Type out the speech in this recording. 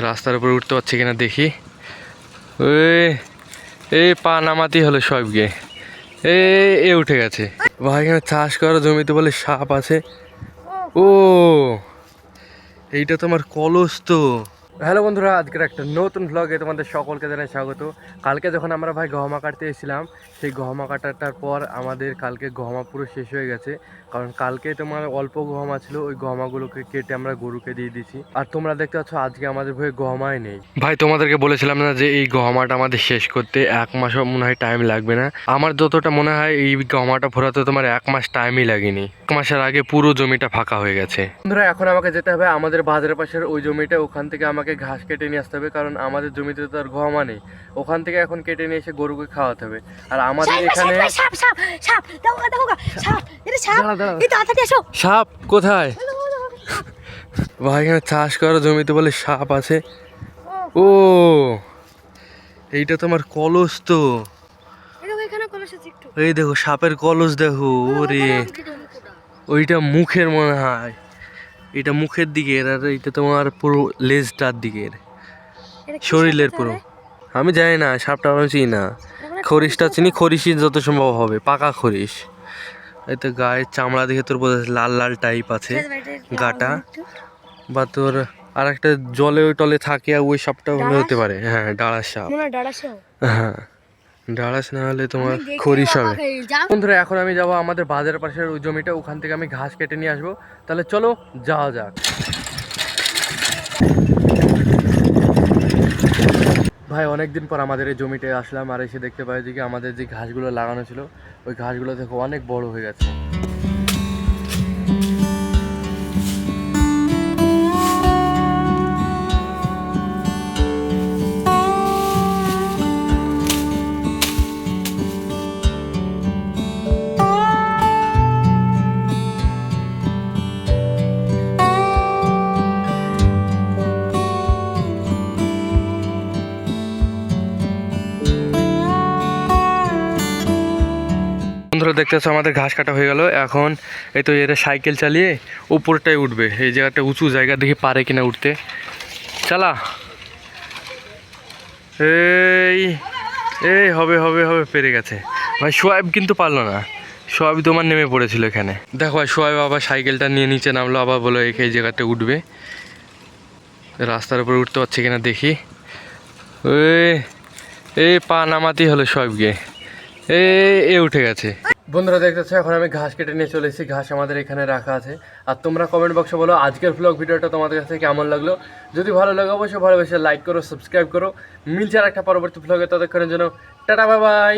রাস্তার উপরে উঠতে পারছি কিনা দেখি। ওই এই পা নামাতেই হলো সবকে। এ উঠে গেছে ভাই। এখানে চাষ করা জমিতে বলে সাপ আছে। ও এইটা তোমার কলস তো। হ্যালো বন্ধুরা, আজকের একটা নতুন ভ্লগে তোমাদের সকলকে জানাই স্বাগত। কালকে যখন আমরা ভাই গহমা কাটতে এসেছিলাম, সেই গহমা কাটাটার পর আমাদের কালকে গহমা পুরো শেষ হয়ে গেছে। কারণ কালকে তোমার অল্প গহমা ছিল, ওই গহমাগুলোকে কেটে আমরা গরুকে দিয়ে দিয়েছি। আর তোমরা দেখতে পাচ্ছ আজকে আমাদের ভয়ে গহমাই নেই। ভাই তোমাদেরকে বলেছিলাম না যে এই গহমাটা আমাদের শেষ করতে 1 মাসও মনে হয় টাইম লাগবে না। আমার যতটা মনে হয় এই গহমাটা ভরাতে তোমার 1 মাস টাইমই লাগেনি। 1 মাসের আগে পুরো জমিটা ফাঁকা হয়ে গেছে। বন্ধুরা এখন আমাকে যেতে হবে আমাদের বাজারের পাশের ওই জমিটা, ওখান থেকে আমাকে ঘাস কেটে নিয়ে আসতে হবে। কারণ আমাদের জমিতে তো আর গহমা নেই, ওখান থেকে এখন কেটে নিয়ে এসে গরুকে খাওয়াতে হবে। আর আমাদের এখানে সাপ কোথায় ভাই? এখানে চাষ করা জমিতে বলে সাপ আছে। ও এইটা তোমার কলস তো। এই দেখো সাপের কলস দেখো। ওরে ওইটা মুখের মনে হয়, এটা মুখের দিকের, আর এটা তোমার পুরো লেজটার দিকের, শরীরের পুরো। আমি জানি না, সাপটা আমি চিনি না। খরিশটা চিনি, খরিশই যত সম্ভব হবে, পাকা খরিশ। এই তো গায়ের চামড়া দেখে তোর বোঝা যাচ্ছে লাল লাল টাইপ আছে গাটা। বা তোর আর একটা জলে ওই টলে থাকে, ওই সাপটা হতে পারে। হ্যাঁ ডাড়াস সাপ। হ্যাঁ ডাড়াস না হলে তোমার খরিশ হবে। বন্ধুরা এখন আমি যাবো আমাদের বাজারের পাশের ওই জমিটা, ওখান থেকে আমি ঘাস কেটে নিয়ে আসবো। তাহলে চলো যাওয়া যাক। ভাই অনেকদিন পর আমাদের এই জমিটায় আসলাম, আর এসে দেখতে পাই যে আমাদের যে ঘাসগুলো লাগানো ছিল, ওই ঘাসগুলো দেখো অনেক বড় হয়ে গেছে। বন্ধুরা দেখতে পাচ্ছ আমাদের ঘাস কাটা হয়ে গেল। এখন এই তো এরা সাইকেল চালিয়ে উপরটায় উঠবে। এই জায়গাটা উঁচু জায়গা, দেখি পারে কিনা উঠতে। চালা। এই এই হবে হবে হবে, পেরে গেছে ভাই। সোয়াইব কিন্তু পারলো না, সোয়াইব তোমার নেমে পড়েছিল এখানে। দেখো ভাই সোয়াইব আবার সাইকেলটা নিয়ে নিচে নামলো, আবার বলো এই জায়গাটা উঠবে। রাস্তার উপরে উঠতে পারছি কিনা দেখি। ওই এই পা নামাতেই হলো সোয়াইবকে। এ উঠে গেছে। বন্ধুরা দেখতেছো এখন আমি ঘাস কেটে নিয়ে চলে এসেছি। ঘাস আমাদের এখানে রাখা আছে। আর তোমরা কমেন্ট বক্সে বলো আজকের ব্লগ ভিডিওটা তোমাদের কাছে কেমন লাগলো। যদি ভালো লাগে অবশ্যই ভালোবেসে লাইক করো, সাবস্ক্রাইব করো। মিলছে আর একটা পরবর্তী ব্লগে, ততক্ষণের জন্য টাটা বাই বাই।